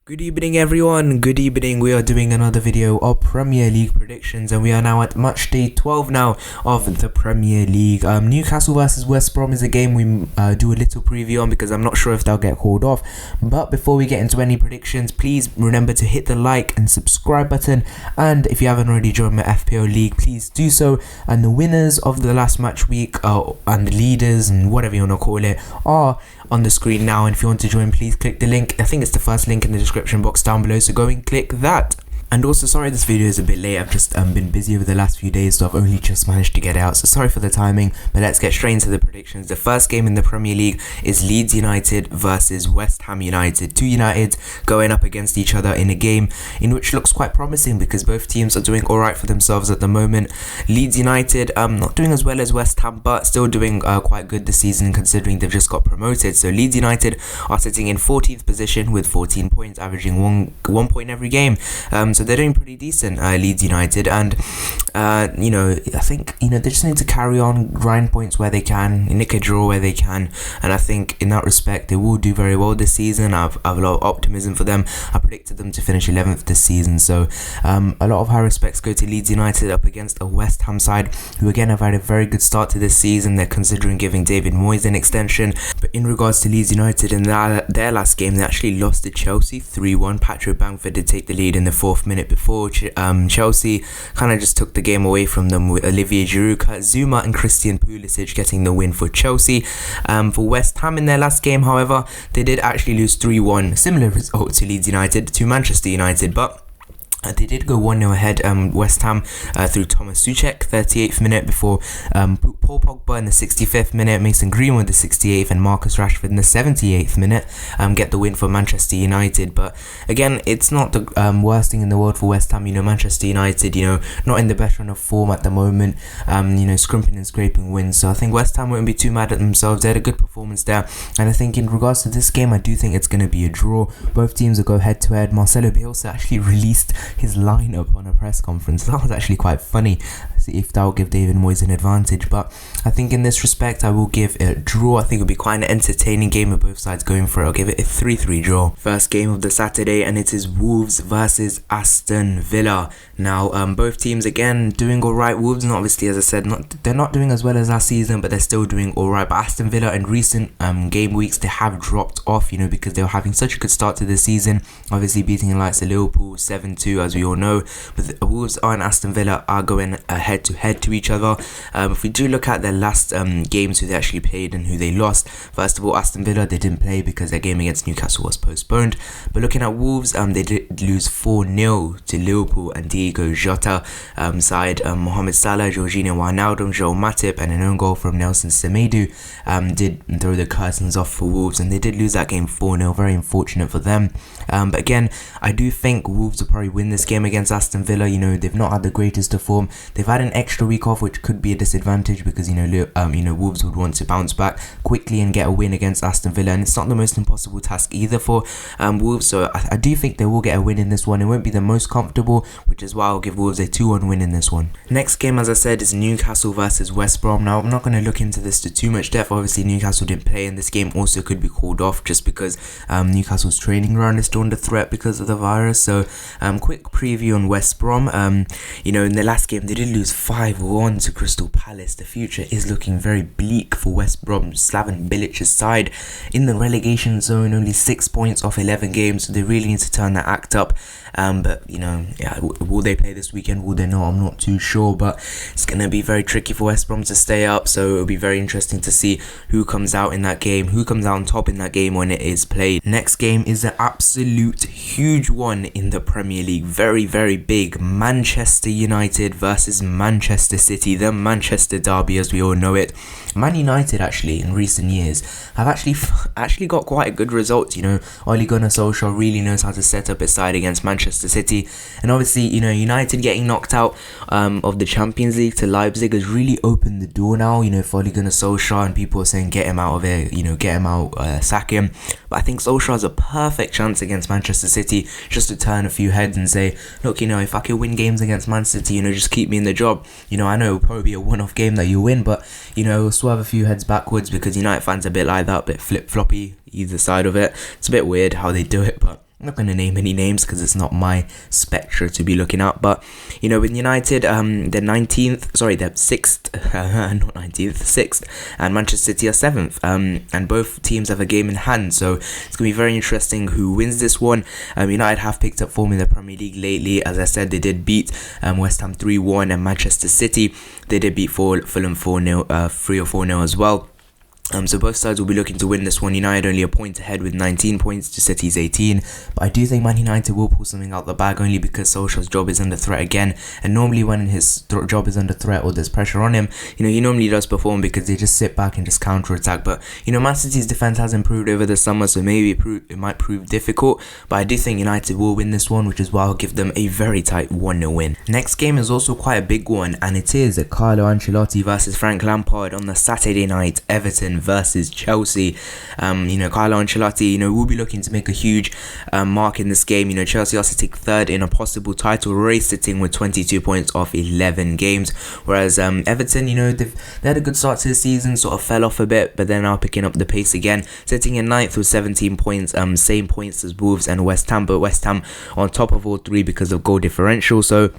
Good evening everyone, good evening. We are doing another video of Premier League predictions and we are now at match day 12 now of the Premier League. Newcastle versus West Brom is a game we do a little preview on because I'm not sure if they'll get called off. But before we get into any predictions, please remember to hit the like and subscribe button, and if you haven't already joined my FPL league, please do so. And the winners of the last match week and the leaders and whatever you want to call it are on the screen now, and if you want to join, please click the link. I think it's the first link in the description box down below, so go and click that. And also, sorry this video is a bit late, I've just been busy over the last few days, so I've only just managed to get it out, so sorry for the timing. But let's get straight into the predictions. The first game in the Premier League is Leeds United versus West Ham United. Two Uniteds going up against each other in a game in which looks quite promising because both teams are doing alright for themselves at the moment. Leeds United not doing as well as West Ham, but still doing quite good this season considering they've just got promoted. So Leeds United are sitting in 14th position with 14 points, averaging one point every game. So they're doing pretty decent, Leeds United, and I think they just need to carry on, grind points where they can, nick a draw where they can, and I think in that respect they will do very well this season. I've a lot of optimism for them. I predicted them to finish 11th this season, so a lot of high respects go to Leeds United up against a West Ham side who again have had a very good start to this season. They're considering giving David Moyes an extension, but in regards to Leeds United, in their last game they actually lost to Chelsea 3-1. Patrick Bamford did take the lead in the 4th minute before Chelsea kind of just took the game away from them, with Olivier Giroud, Zuma and Christian Pulisic getting the win for Chelsea. For West Ham in their last game, however, they did actually lose 3-1, similar result to Leeds United, to Manchester United, but they did go 1-0 ahead, West Ham, through Thomas Souček, 38th minute, before Paul Pogba in the 65th minute, Mason Greenwood the 68th, and Marcus Rashford in the 78th minute get the win for Manchester United. But again, it's not the worst thing in the world for West Ham. Manchester United, not in the best run of form at the moment, scrimping and scraping wins. So I think West Ham won't be too mad at themselves. They had a good performance there, and I think in regards to this game, I do think it's going to be a draw. Both teams will go head to head. Marcelo Bielsa actually released his lineup on a press conference. That was actually quite funny, if that will give David Moyes an advantage. But I think in this respect I will give it a draw. I think it'll be quite an entertaining game with both sides going for it. I'll give it a 3-3 draw. First game of the Saturday, and it is Wolves versus Aston Villa. Now both teams again doing alright. Wolves, not obviously, as I said, they're not doing as well as last season, but they're still doing alright. But Aston Villa in recent game weeks, they have dropped off, because they were having such a good start to the season, obviously beating the likes of Liverpool 7-2, as we all know. But the Wolves and Aston Villa are going head to head to each other. If we do look at their last games, who they actually played and who they lost, first of all, Aston Villa, they didn't play because their game against Newcastle was postponed. But looking at Wolves, they did lose 4-0 to Liverpool, and Diego Jota side, Mohamed Salah, Jorginho Wijnaldum, Joel Matip, and an own goal from Nelson Semedo did throw the curtains off for Wolves, and they did lose that game 4-0, very unfortunate for them. But again, I do think Wolves will probably win this game against Aston Villa. They've not had the greatest of form. They've had an extra week off, which could be a disadvantage because Wolves would want to bounce back quickly and get a win against Aston Villa, and it's not the most impossible task either for Wolves. So I do think they will get a win in this one. It won't be the most comfortable, which is why I'll give Wolves a 2-1 win in this one. Next game, as I said, is Newcastle versus West Brom. Now I'm not going to look into this to too much depth. Obviously Newcastle didn't play in this game, also could be called off just because Newcastle's training ground is still under threat because of the virus. So quick preview on West Brom. In the last game they did lose 5-1 to Crystal Palace. The future is looking very bleak for West Brom. Slaven Bilic's side in the relegation zone, only 6 points off 11 games, so they really need to turn that act up. But will they play this weekend? Will they not? I'm not too sure, but it's gonna be very tricky for West Brom to stay up, so it'll be very interesting to see who comes out in that game, who comes out on top in that game when it is played. Next game is an absolute huge one in the Premier League, very very big. Manchester United versus Manchester City, the Manchester derby as we all know it. Man United actually in recent years have actually got quite good results. Ole Gunnar Solskjaer really knows how to set up his side against Manchester City, and obviously United getting knocked out of the Champions League to Leipzig has really opened the door now, for Ole Gunnar Solskjaer, and people are saying get him out of here, get him out, sack him. But I think Solskjaer has a perfect chance against Manchester City just to turn a few heads and say, look, if I can win games against Man City, just keep me in the job. I know it'll probably be a one-off game that you win, but swerve a few heads backwards, because United fans are a bit like that, a bit flip-floppy either side of it. It's a bit weird how they do it, but I'm not going to name any names because it's not my spectre to be looking at, but you know, with United, they're 6th, not 19th, 6th, and Manchester City are 7th, and both teams have a game in hand, so it's going to be very interesting who wins this one. United have picked up form in the Premier League lately. As I said, they did beat West Ham 3-1, and Manchester City, they did beat Fulham 4-0, 3 or 4-0 as well. So both sides will be looking to win this one. United only a point ahead with 19 points to City's 18. But I do think Man United will pull something out the bag, only because Solskjaer's job is under threat again. And normally when his job is under threat or there's pressure on him, you know, he normally does perform because they just sit back and just counter-attack. But, you know, Man City's defence has improved over the summer, so maybe it might prove difficult. But I do think United will win this one, which is why I'll give them a very tight 1-0 win. Next game is also quite a big one, and it is Carlo Ancelotti versus Frank Lampard on the Saturday night. Everton versus Chelsea. You know, Carlo Ancelotti, you know, will be looking to make a huge mark in this game. You know, Chelsea are sitting third in a possible title race, sitting with 22 points off 11 games, whereas Everton, you know, they had a good start to the season, sort of fell off a bit, but they're now picking up the pace again, sitting in 9th with 17 points, same points as Wolves and West Ham, but West Ham on top of all three because of goal differential. So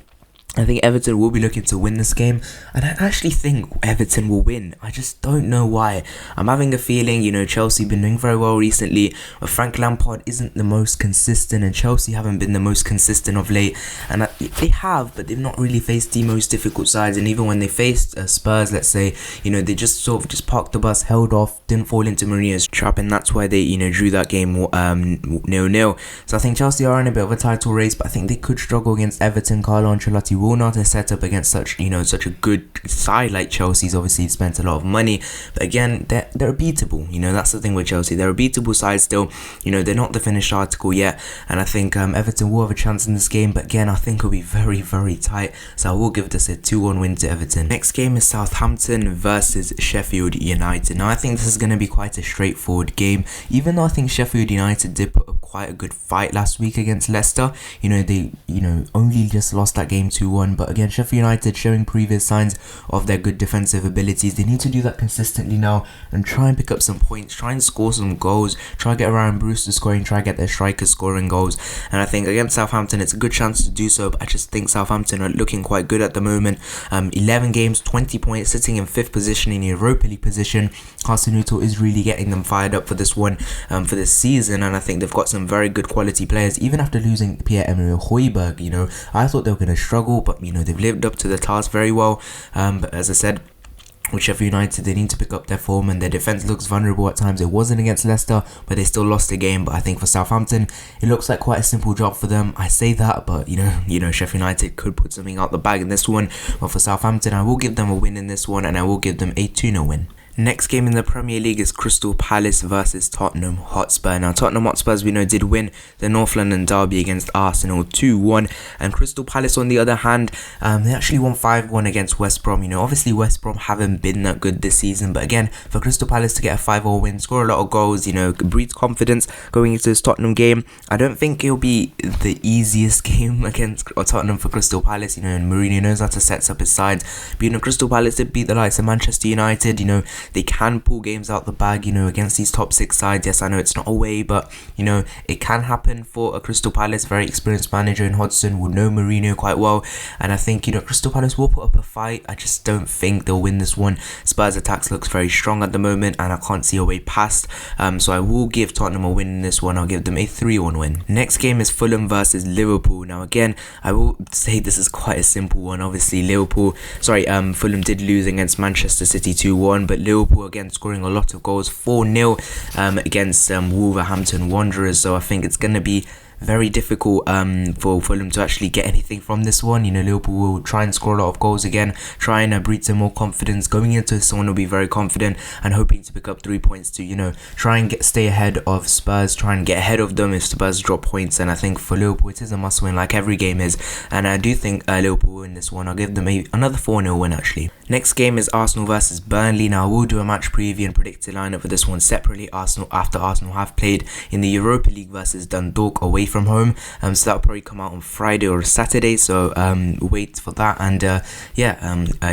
I think Everton will be looking to win this game, and I actually think Everton will win. I just don't know why. I'm having a feeling, you know, Chelsea been doing very well recently, but Frank Lampard isn't the most consistent, and Chelsea haven't been the most consistent of late. And they have, but they've not really faced the most difficult sides. And even when they faced Spurs, let's say, you know, they just sort of just parked the bus, held off, didn't fall into Mourinho's trap, and that's why they, you know, drew that game 0-0. So I think Chelsea are in a bit of a title race, but I think they could struggle against Everton. Carlo Ancelotti will not set up against such a good side like Chelsea's. Obviously spent a lot of money, but again, they're beatable. You know, that's the thing with Chelsea, they're a beatable side still. You know, they're not the finished article yet, and I think Everton will have a chance in this game, but again, I think it'll be very, very tight, so I will give this a 2-1 win to Everton. Next game is Southampton versus Sheffield United. Now I think this is going to be quite a straightforward game, even though I think Sheffield United did put up quite a good fight last week against Leicester. You know, they only just lost that game 2-1, but again, Sheffield United showing previous signs of their good defensive abilities. They need to do that consistently now and try and pick up some points, try and score some goals, try and get Ryan Brewster scoring, try and get their strikers scoring goals. And I think against Southampton, it's a good chance to do so, but I just think Southampton are looking quite good at the moment. 11 games, 20 points, sitting in 5th position in the Europa League position. Hasenhuttl is really getting them fired up for this one, for this season, and I think they've got some very good quality players. Even after losing Pierre-Emerick Højbjerg, you know, I thought they were going to struggle, but you know, they've lived up to the task very well. But as I said, with Sheffield United, they need to pick up their form, and their defence looks vulnerable at times. It wasn't against Leicester, but they still lost the game. But I think for Southampton, it looks like quite a simple job for them. I say that, but you know, Sheffield United could put something out the bag in this one. But for Southampton, I will give them a win in this one, and I will give them a 2-0 win. Next game in the Premier League is Crystal Palace versus Tottenham Hotspur. Now, Tottenham Hotspurs, we know, did win the North London derby against Arsenal 2-1. And Crystal Palace, on the other hand, they actually won 5-1 against West Brom. You know, obviously West Brom haven't been that good this season. But again, for Crystal Palace to get a 5-0 win, score a lot of goals, you know, breeds confidence going into this Tottenham game. I don't think it'll be the easiest game against Tottenham for Crystal Palace. You know, and Mourinho knows how to set up his sides. But, you know, Crystal Palace did beat the likes of Manchester United. You know, they can pull games out the bag, you know, against these top 6 sides. Yes, I know it's not away, but, you know, it can happen for a Crystal Palace. Very experienced manager in Hodgson, would know Mourinho quite well. And I think, you know, Crystal Palace will put up a fight. I just don't think they'll win this one. Spurs' attacks looks very strong at the moment, and I can't see a way past. So I will give Tottenham a win in this one. I'll give them a 3-1 win. Next game is Fulham versus Liverpool. Now, again, I will say this is quite a simple one. Obviously, Fulham did lose against Manchester City 2-1, but Liverpool again scoring a lot of goals, 4-0 against Wolverhampton Wanderers. So I think it's going to be very difficult for Fulham to actually get anything from this one. You know, Liverpool will try and score a lot of goals again, try and breed some more confidence. Going into this one will be very confident and hoping to pick up 3 points to, you know, try and stay ahead of Spurs, try and get ahead of them if Spurs drop points. And I think for Liverpool, it is a must win, like every game is, and I do think Liverpool will win this one. I'll give them another 4-0 win actually. Next game is Arsenal versus Burnley. Now, I will do a match preview and predicted lineup for this one separately. After Arsenal have played in the Europa League versus Dundalk away from home. So that'll probably come out on Friday or Saturday. So wait for that, and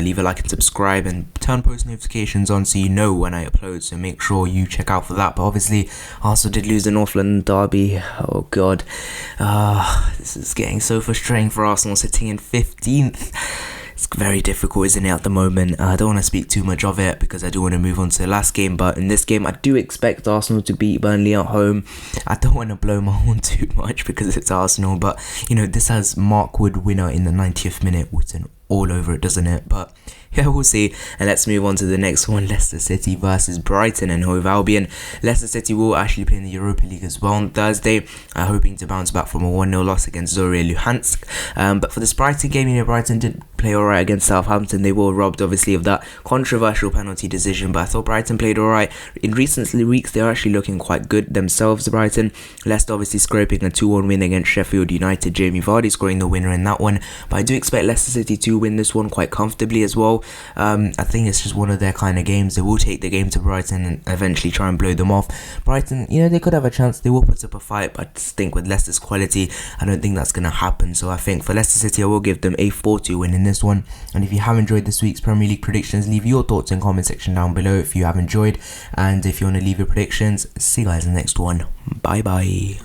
leave a like and subscribe and turn post notifications on so you know when I upload. So make sure you check out for that. But obviously, Arsenal did lose the North London derby. Oh god, this is getting so frustrating for Arsenal, sitting in 15th. It's very difficult, isn't it, at the moment? I don't want to speak too much of it because I do want to move on to the last game. But in this game, I do expect Arsenal to beat Burnley at home. I don't want to blow my horn too much because it's Arsenal. But, you know, this has Mark Wood winner in the 90th minute written all over it, doesn't it? But yeah, we'll see. And let's move on to the next one. Leicester City versus Brighton and Hove Albion. Leicester City will actually play in the Europa League as well on Thursday, hoping to bounce back from a 1-0 loss against Zorya Luhansk. But for this Brighton game, you know, Brighton did play alright against Southampton. They were robbed, obviously, of that controversial penalty decision, but I thought Brighton played alright. In recent weeks, they're actually looking quite good themselves, Brighton. Leicester obviously scraping a 2-1 win against Sheffield United. Jamie Vardy scoring the winner in that one. But I do expect Leicester City to win this one quite comfortably as well. I think it's just one of their kind of games. They will take the game to Brighton and eventually try and blow them off. Brighton, you know, they could have a chance. They will put up a fight, but I just think with Leicester's quality, I don't think that's going to happen. So I think for Leicester City, I will give them a 4-2 win in this one. And if you have enjoyed this week's Premier League predictions, leave your thoughts in the comment section down below if you have enjoyed. And if you want to leave your predictions, see you guys in the next one. Bye bye.